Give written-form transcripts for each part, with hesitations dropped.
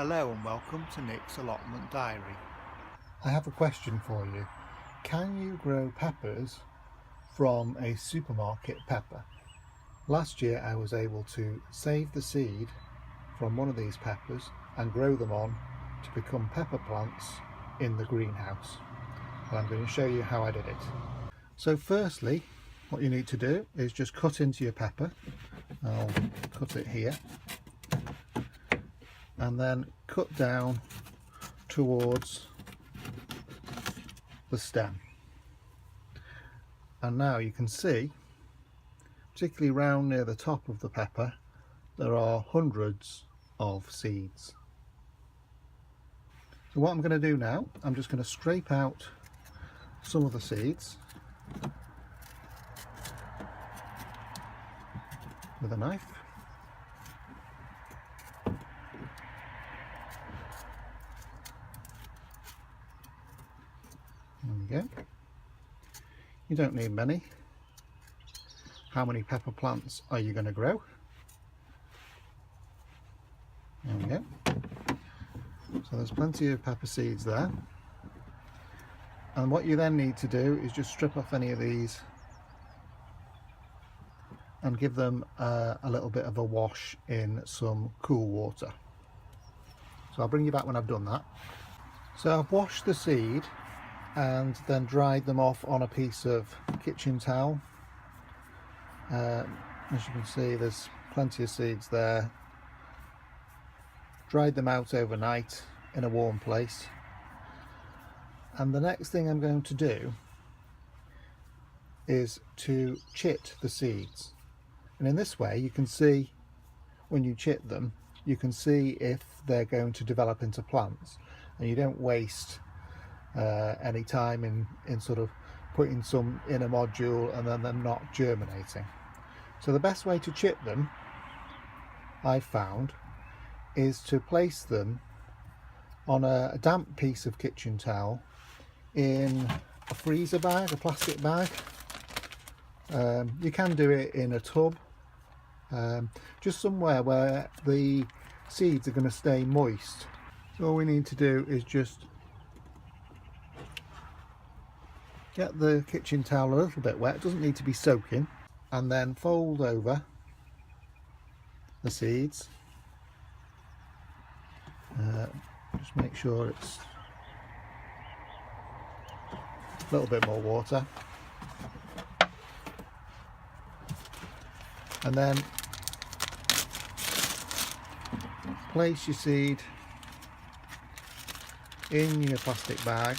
Hello and welcome to Nick's Allotment Diary. I have a question for you. Can you grow peppers from a supermarket pepper? Last year I was able to save the seed from one of these peppers and grow them on to become pepper plants in the greenhouse. And I'm going to show you how I did it. So firstly, what you need to do is just cut into your pepper. I'll cut it here. And then cut down towards the stem. And now you can see, particularly round near the top of the pepper, there are hundreds of seeds. So what I'm going to do now, I'm just going to scrape out some of the seeds with a knife. There we go. You don't need many. How many pepper plants are you going to grow? There we go. So there's plenty of pepper seeds there. And what you then need to do is just strip off any of these and give them a little bit of a wash in some cool water. So I'll bring you back when I've done that. So I've washed the seed and then dried them off on a piece of kitchen towel. As you can see, there's plenty of seeds there. Dried them out overnight in a warm place. And the next thing I'm going to do is to chit the seeds. And in this way you can see, when you chit them, you can see if they're going to develop into plants, and you don't waste any time in sort of putting some in a module and then them not germinating. So the best way to chip them, I've found, is to place them on a damp piece of kitchen towel in a freezer bag, a plastic bag. You can do it in a tub, just somewhere where the seeds are going to stay moist. So all we need to do is just get the kitchen towel a little bit wet, it doesn't need to be soaking, and then fold over the seeds. Just make sure it's a little bit more water, and then place your seed in your plastic bag.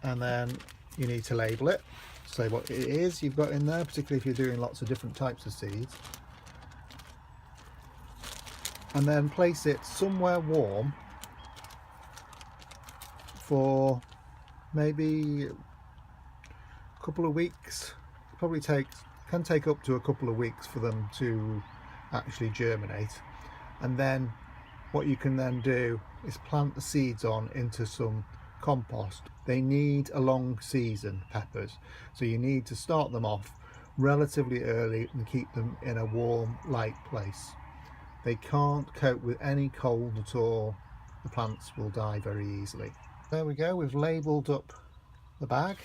And then you need to label it, say what it is you've got in there, particularly if you're doing lots of different types of seeds. And then place it somewhere warm for maybe a couple of weeks. Probably can take up to a couple of weeks for them to actually germinate. And then what you can then do is plant the seeds on into some compost. They need a long season, peppers, so you need to start them off relatively early and keep them in a warm, light place. They can't cope with any cold at all. The plants will die very easily. There we go, we've labelled up the bag.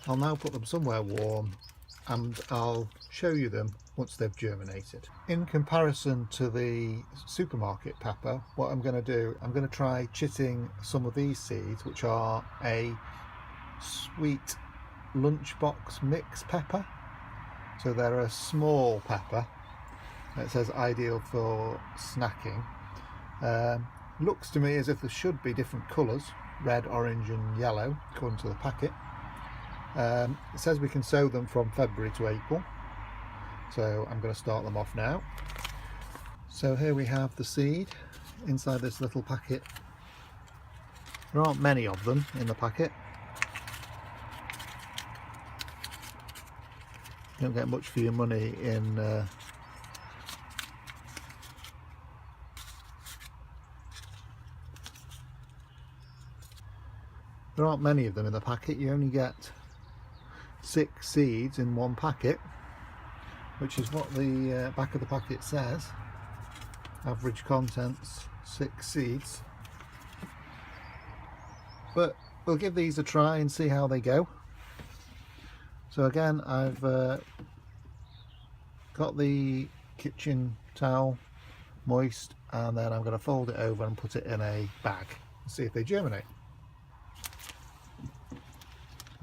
I'll now put them somewhere warm and I'll show you them once they've germinated. In comparison to the supermarket pepper, what I'm going to do, I'm going to try chitting some of these seeds, which are a sweet lunchbox mix pepper. So they're a small pepper. It says ideal for snacking. Looks to me as if there should be different colours, red, orange and yellow, according to the packet. It says we can sow them from February to April, so I'm going to start them off now. So here we have the seed inside this little packet. There aren't many of them in the packet. You don't get much for your money in there aren't many of them in the packet. You only get 6 seeds in one packet, which is what the back of the packet says. Average contents 6 seeds, but we'll give these a try and see how they go. So again, I've got the kitchen towel moist, and then I'm going to fold it over and put it in a bag and see if they germinate.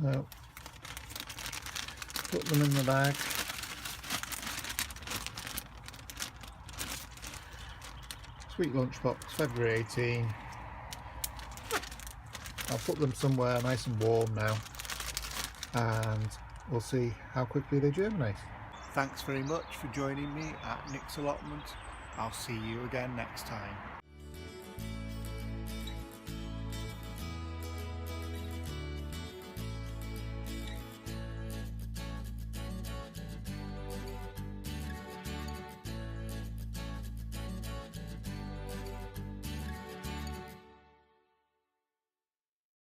So put them in the bag. Sweet lunchbox, February 18. I'll put them somewhere nice and warm now, and we'll see how quickly they germinate. Thanks very much for joining me at Nick's Allotment. I'll see you again next time.